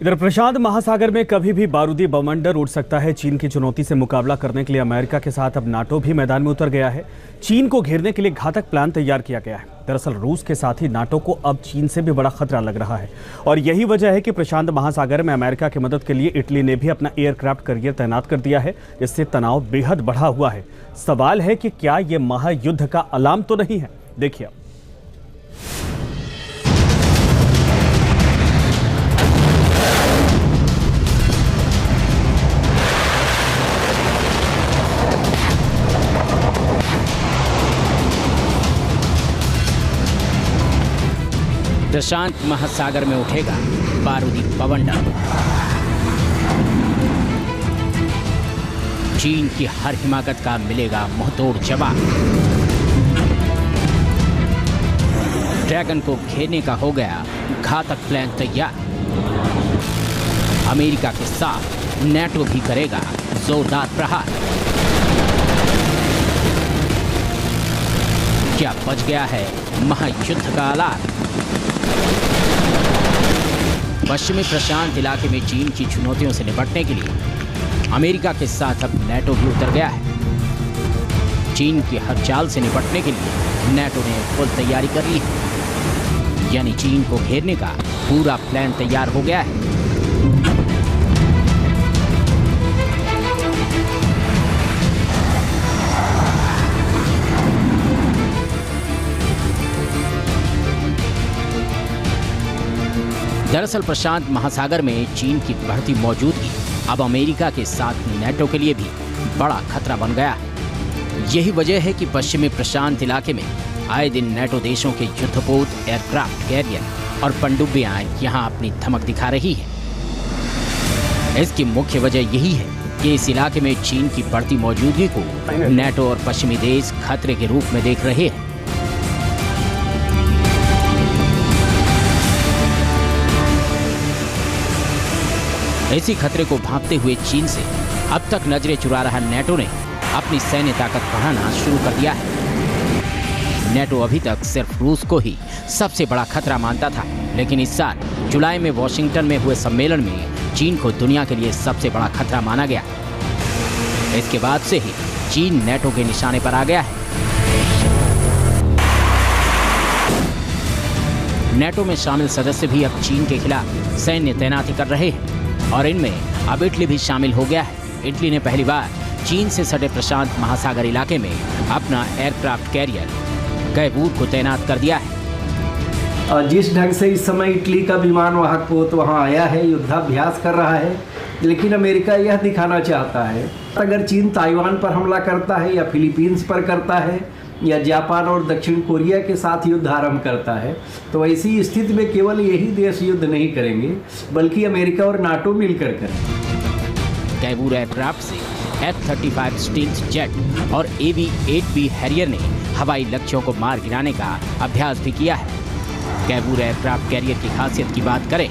इधर प्रशांत महासागर में कभी भी बारूदी बवंडर उड़ सकता है। चीन की चुनौती से मुकाबला करने के लिए अमेरिका के साथ अब नाटो भी मैदान में उतर गया है। चीन को घेरने के लिए घातक प्लान तैयार किया गया है। दरअसल रूस के साथ ही नाटो को अब चीन से भी बड़ा खतरा लग रहा है और यही वजह है कि प्रशांत महासागर में अमेरिका की मदद के लिए इटली ने भी अपना एयरक्राफ्ट कैरियर तैनात कर दिया है, जिससे तनाव बेहद बढ़ा हुआ है। सवाल है कि क्या ये महायुद्ध का अलार्म तो नहीं है? देखिए। प्रशांत महासागर में उठेगा बारूदी बवंडर। चीन की हर हिमाकत का मिलेगा मुंहतोड़ जवाब। ड्रैगन को घेरने का हो गया घातक प्लान तैयार। अमेरिका के साथ नाटो भी करेगा जोरदार प्रहार। क्या बच गया है महायुद्ध का अलार्म? पश्चिमी प्रशांत इलाके में चीन की चुनौतियों से निपटने के लिए अमेरिका के साथ अब नाटो भी उतर गया है। चीन की हर चाल से निपटने के लिए नाटो ने फुल तैयारी कर ली है, यानी चीन को घेरने का पूरा प्लान तैयार हो गया है। दरअसल प्रशांत महासागर में चीन की बढ़ती मौजूदगी अब अमेरिका के साथ नाटो के लिए भी बड़ा खतरा बन गया है। यही वजह है कि पश्चिमी प्रशांत इलाके में आए दिन नाटो देशों के युद्धपोत, एयरक्राफ्ट कैरियर और पनडुब्बियां यहां अपनी धमक दिखा रही है। इसकी मुख्य वजह यही है कि इस इलाके में चीन की बढ़ती मौजूदगी को नाटो और पश्चिमी देश खतरे के रूप में देख रहे हैं। इसी खतरे को भांपते हुए चीन से अब तक नजरें चुरा रहा नाटो ने अपनी सैन्य ताकत बढ़ाना शुरू कर दिया है। नाटो अभी तक सिर्फ रूस को ही सबसे बड़ा खतरा मानता था, लेकिन इस साल जुलाई में वॉशिंगटन में हुए सम्मेलन में चीन को दुनिया के लिए सबसे बड़ा खतरा माना गया। इसके बाद से ही चीन नाटो के निशाने पर आ गया है। नाटो में शामिल सदस्य भी अब चीन के खिलाफ सैन्य तैनाती कर रहे हैं और इनमें अब इटली भी शामिल हो गया है। इटली ने पहली बार चीन से सटे प्रशांत महासागर इलाके में अपना एयरक्राफ्ट कैरियर कैवूर को तैनात कर दिया है। जिस ढंग से इस समय इटली का विमान वाहक पोत वहां आया है, युद्धाभ्यास कर रहा है, लेकिन अमेरिका यह दिखाना चाहता है अगर चीन ताइवान पर हमला करता है या फिलीपींस पर करता है या जापान और दक्षिण कोरिया के साथ युद्ध आरंभ करता है, तो ऐसी स्थिति में केवल यही देश युद्ध नहीं करेंगे बल्कि अमेरिका और नाटो मिलकर करेंगे। कैवूर एयरक्राफ्ट से F-35 स्टील्थ जेट और AV-8B हैरियर ने हवाई लक्ष्यों को मार गिराने का अभ्यास भी किया है। कैवूर एयरक्राफ्ट कैरियर की खासियत की बात करें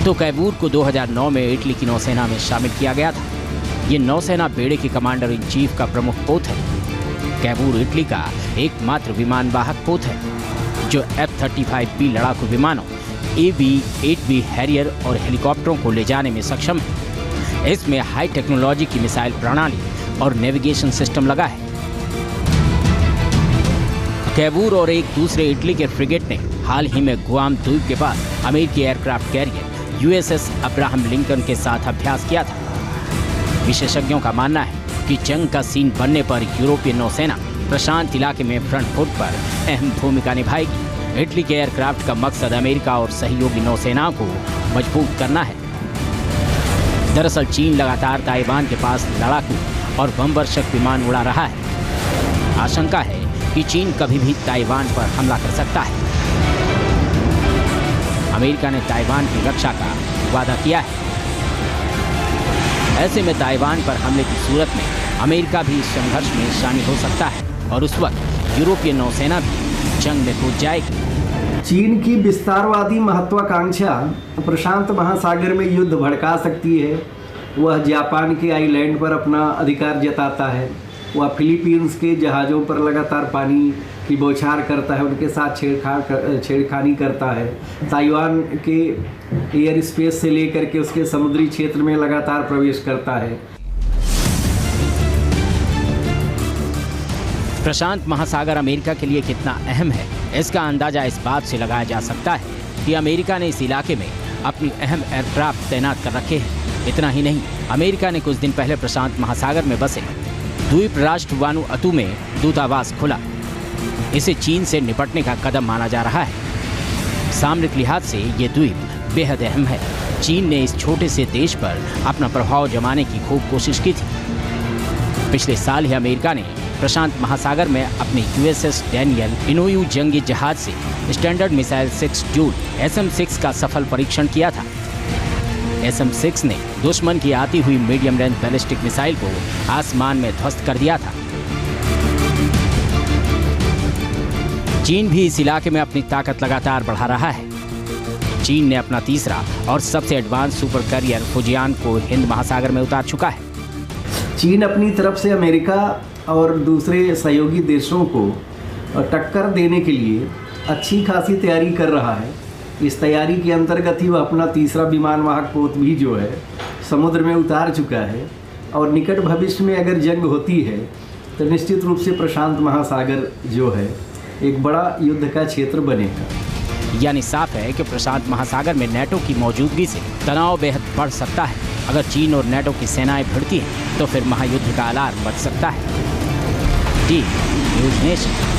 तो कैवूर को 2009 में इटली की नौसेना में शामिल किया गया था। ये नौसेना बेड़े के कमांडर इन चीफ का प्रमुख पोत है। कैवूर इटली का एकमात्र विमान वाहक पोत है जो F-35B लड़ाकू विमानों, AV-8B हैरियर और हेलीकॉप्टरों को ले जाने में सक्षम है। इसमें हाई टेक्नोलॉजी की मिसाइल प्रणाली और नेविगेशन सिस्टम लगा है। कैवूर और एक दूसरे इटली के फ्रिगेट ने हाल ही में गुआम द्वीप के पास अमेरिकी aircraft carrier USS Abraham Lincoln के साथ अभ्यास किया था। विशेषज्ञों का मानना है कि जंग का सीन बनने पर यूरोपीय नौसेना प्रशांत इलाके में फ्रंट फुट पर अहम भूमिका निभाएगी। इटली के एयरक्राफ्ट का मकसद अमेरिका और सहयोगी नौसेनाओं को मजबूत करना है। दरअसल चीन लगातार ताइवान के पास लड़ाकू और बमवर्षक विमान उड़ा रहा है। आशंका है कि चीन कभी भी ताइवान पर हमला कर सकता है। अमेरिका ने ताइवान की रक्षा का वादा किया है। ऐसे में ताइवान पर हमले की सूरत में अमेरिका भी इस संघर्ष में शामिल हो सकता है और उस वक्त यूरोपीय नौसेना भी जंग में कूद जाएगी। चीन की विस्तारवादी महत्वाकांक्षा प्रशांत महासागर में युद्ध भड़का सकती है। वह जापान के आइलैंड पर अपना अधिकार जताता है। वह फिलीपींस के जहाज़ों पर लगातार पानी की बौछार करता है, उनके साथ छेड़खानी करता है। ताइवान के एयर स्पेस से लेकर के उसके समुद्री क्षेत्र में लगातार प्रवेश करता है। प्रशांत महासागर अमेरिका के लिए कितना अहम है, इसका अंदाजा इस बात से लगाया जा सकता है कि अमेरिका ने इस इलाके में अपनी अहम एयरक्राफ्ट तैनात कर रखे हैं। इतना ही नहीं, अमेरिका ने कुछ दिन पहले प्रशांत महासागर में बसे द्वीप राष्ट्र वानुअतु में दूतावास खोला। इसे चीन से निपटने का कदम माना जा रहा है। सामरिक लिहाज से ये द्वीप बेहद अहम है। चीन ने इस छोटे से देश पर अपना प्रभाव जमाने की खूब कोशिश की थी। पिछले साल ही अमेरिका ने प्रशांत महासागर में अपने USS डैनियल इनोयू जंगी जहाज से स्टैंडर्ड मिसाइल 6 जूल SM-6 का सफल परीक्षण किया था। SM-6 ने दुश्मन की आती हुई मीडियम रेंज बैलिस्टिक मिसाइल को आसमान में ध्वस्त कर दिया था। चीन भी इस इलाके में अपनी ताकत लगातार बढ़ा रहा है। चीन ने अपना तीसरा और सबसे एडवांस सुपर कैरियर फुजियान को हिंद महासागर में उतार चुका है। चीन अपनी तरफ से अमेरिका और दूसरे सहयोगी देशों को टक्कर देने के लिए अच्छी खासी तैयारी कर रहा है। इस तैयारी के अंतर्गत ही वह अपना तीसरा विमान वाहक पोत भी जो है समुद्र में उतार चुका है और निकट भविष्य में अगर जंग होती है तो निश्चित रूप से प्रशांत महासागर जो है एक बड़ा युद्ध का क्षेत्र बनेगा। यानी साफ है कि प्रशांत महासागर में नेटो की मौजूदगी से तनाव बेहद बढ़ सकता है। अगर चीन और नेटो की सेनाएं भिड़ती हैं तो फिर महायुद्ध का अलार्म बज सकता है। News nation.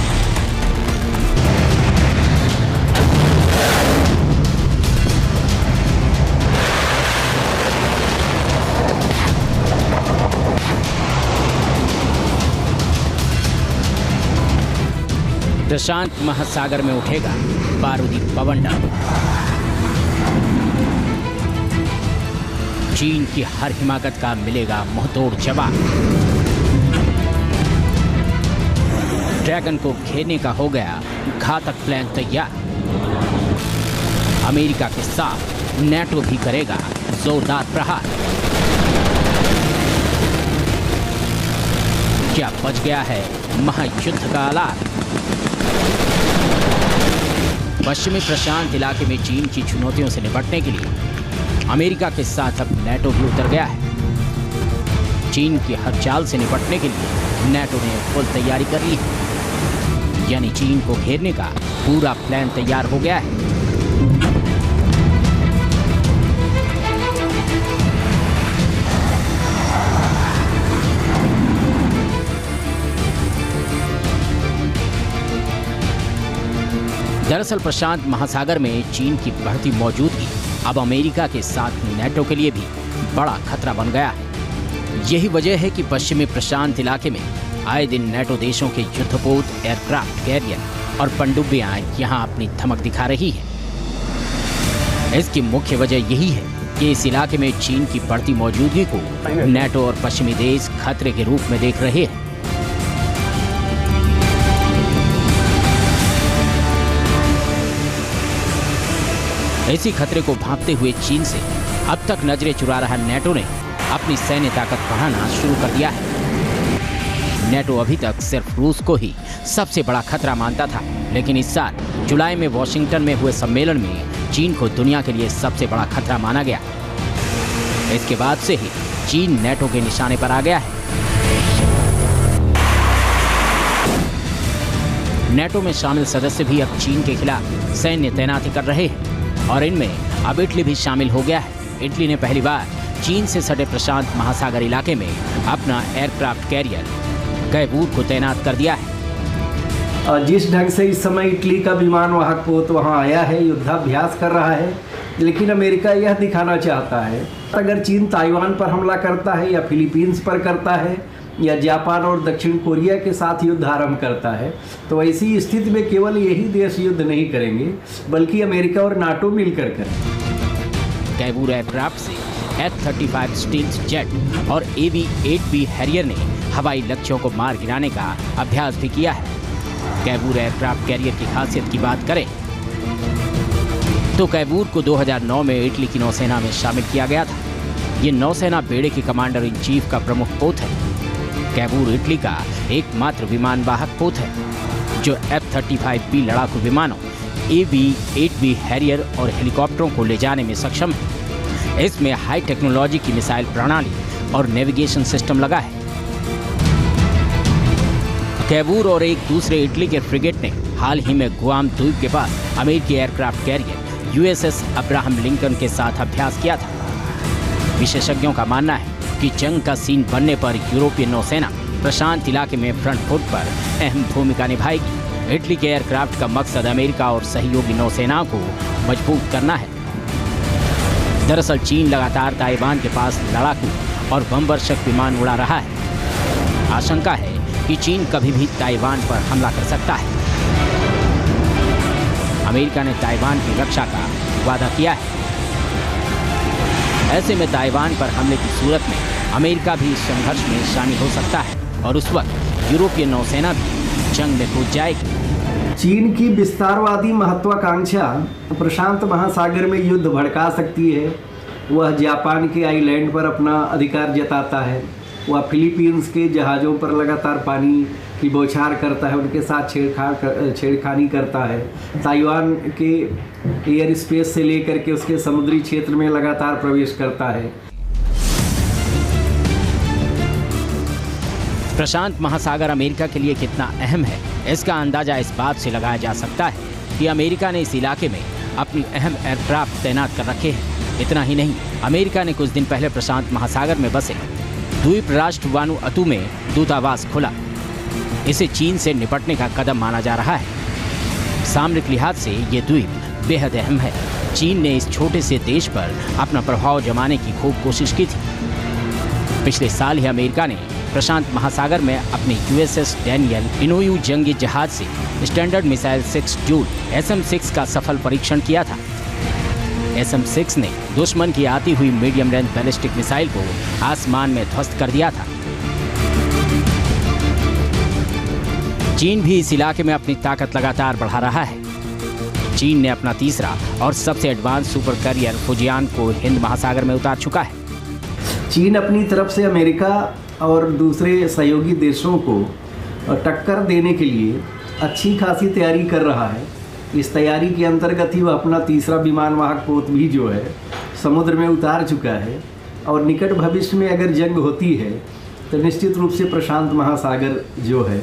प्रशांत महासागर में उठेगा बारूदी बवंडर। चीन की हर हिमाकत का मिलेगा मुंहतोड़ जवाब। ड्रैगन को घेरने का हो गया घातक प्लान तैयार। अमेरिका के साथ नेटो भी करेगा जोरदार प्रहार। क्या बच गया है महायुद्ध का अलार्म? पश्चिमी प्रशांत इलाके में चीन की चुनौतियों से निपटने के लिए अमेरिका के साथ अब नेटो भी उतर गया है। चीन की हर चाल से निपटने के लिए नेटो ने फुल तैयारी कर ली है। यानी चीन को घेरने का पूरा प्लान तैयार हो गया है। दरअसल प्रशांत महासागर में चीन की बढ़ती मौजूदगी अब अमेरिका के साथ नेटो के लिए भी बड़ा खतरा बन गया है। यही वजह है कि पश्चिमी प्रशांत इलाके में आए दिन नेटो देशों के युद्धपोत, एयरक्राफ्ट कैरियर और पनडुब्बियां यहां अपनी धमक दिखा रही है। इसकी मुख्य वजह यही है कि इस इलाके में चीन की बढ़ती मौजूदगी को नेटो और पश्चिमी देश खतरे के रूप में देख रहे हैं। इसी खतरे को भांपते हुए चीन से अब तक नजरें चुरा रहा नेटो ने अपनी सैन्य ताकत बढ़ाना शुरू कर दिया है। नेटो अभी तक सिर्फ रूस को ही सबसे बड़ा खतरा मानता था, लेकिन इस साल जुलाई में वॉशिंगटन में हुए सम्मेलन में चीन को दुनिया के लिए सबसे बड़ा खतरा माना गया। इसके बाद से ही चीन नेटो के निशाने पर आ गया है। नेटो में शामिल सदस्य भी अब चीन के खिलाफ सैन्य तैनाती कर रहे हैं और इनमें अब इटली भी शामिल हो गया है। इटली ने पहली बार चीन से सटे प्रशांत महासागर इलाके में अपना एयरक्राफ्ट कैरियर कैबूर को तैनात कर दिया है। जिस ढंग से इस समय इटली का विमान वाहक पोत वहां आया है, युद्धाभ्यास कर रहा है, लेकिन अमेरिका यह दिखाना चाहता है अगर चीन ताइवान पर हमला करता है या फिलीपींस पर करता है या जापान और दक्षिण कोरिया के साथ युद्ध आरंभ करता है तो ऐसी स्थिति में केवल यही देश युद्ध नहीं करेंगे बल्कि अमेरिका और नाटो मिलकर करेंगे। कैबूर एयरक्राफ्ट से F-35 स्टील्थ जेट और AV-8B हैरियर ने हवाई लक्ष्यों को मार गिराने का अभ्यास भी किया है। कैबूर एयरक्राफ्ट कैरियर की खासियत की बात करें तो कैबूर को 2009 में इटली की नौसेना में शामिल किया गया था। ये नौसेना बेड़े के कमांडर इन चीफ का प्रमुख पोत है। कैबूर इटली का एकमात्र विमान वाहक पोत है जो F-35B लड़ाकू विमानों, AV-8B हैरियर और हेलीकॉप्टरों को ले जाने में सक्षम है। इसमें हाई टेक्नोलॉजी की मिसाइल प्रणाली और नेविगेशन सिस्टम लगा है। कैबूर और एक दूसरे इटली के फ्रिगेट ने हाल ही में गुआम द्वीप के पास अमेरिकी aircraft carrier USS Abraham Lincoln के साथ अभ्यास किया था। विशेषज्ञों का मानना है कि जंग का सीन बनने पर यूरोपीय नौसेना प्रशांत इलाके में फ्रंट फुट पर अहम भूमिका निभाएगी। इटली के एयरक्राफ्ट का मकसद अमेरिका और सहयोगी नौसेनाओं को मजबूत करना है। दरअसल चीन लगातार ताइवान के पास लड़ाकू और बमवर्षक विमान उड़ा रहा है। आशंका है कि चीन कभी भी ताइवान पर हमला कर सकता है। अमेरिका ने ताइवान की रक्षा का वादा किया है। ऐसे में ताइवान पर हमले की सूरत में अमेरिका भी इस संघर्ष में शामिल हो सकता है और उस वक्त यूरोपीय नौसेना भी जंग में कूद जाएगी। चीन की विस्तारवादी महत्वाकांक्षा प्रशांत महासागर में युद्ध भड़का सकती है। वह जापान के आइलैंड पर अपना अधिकार जताता है। वह फिलीपींस के जहाज़ों पर लगातार पानी की बौछार करता है, उनके साथ छेड़खानी करता है। ताइवान के एयर स्पेस से लेकर के उसके समुद्री क्षेत्र में लगातार प्रवेश करता है। प्रशांत महासागर अमेरिका के लिए कितना अहम है, इसका अंदाजा इस बात से लगाया जा सकता है कि अमेरिका ने इस इलाके में अपनी अहम एयरक्राफ्ट तैनात कर रखे हैं। इतना ही नहीं, अमेरिका ने कुछ दिन पहले प्रशांत महासागर में बसे द्वीप राष्ट्र वानुअतु में दूतावास खोला। इसे चीन से निपटने का कदम माना जा रहा है। सामरिक लिहाज से ये द्वीप बेहद अहम है। चीन ने इस छोटे से देश पर अपना प्रभाव जमाने की खूब कोशिश की थी। पिछले साल ही अमेरिका ने प्रशांत महासागर में अपने USS डैनियल इनोयू जंगी जहाज से स्टैंडर्ड मिसाइल 6 ड्यूल SM-6 का सफल परीक्षण किया था। SM-6 ने दुश्मन की आती हुई मीडियम रेंज बैलिस्टिक मिसाइल को आसमान में ध्वस्त कर दिया था। चीन भी इस इलाके में अपनी ताकत लगातार बढ़ा रहा है। चीन ने अपना तीसरा और सबसे एडवांस सुपर कैरियर फुजियान को हिंद महासागर में उतार चुका है। चीन अपनी तरफ से अमेरिका और दूसरे सहयोगी देशों को टक्कर देने के लिए अच्छी खासी तैयारी कर रहा है। इस तैयारी के अंतर्गत ही वह अपना तीसरा विमान वाहक पोत भी जो है समुद्र में उतार चुका है और निकट भविष्य में अगर जंग होती है तो निश्चित रूप से प्रशांत महासागर जो है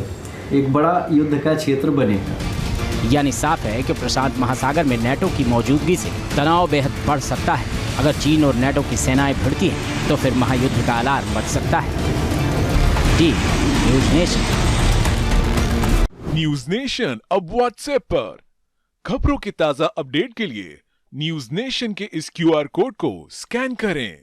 एक बड़ा युद्ध का क्षेत्र बनेगा। यानी साफ है कि प्रशांत महासागर में नेटो की मौजूदगी से तनाव बेहद बढ़ सकता है। अगर चीन और नेटो की सेनाएं भिड़ती हैं तो फिर महायुद्ध का अलार्म बज सकता है। News nation. न्यूज़ नेशन अब व्हाट्सएप पर खबरों की ताजा अपडेट के लिए न्यूज़ नेशन के इस QR कोड को स्कैन करें।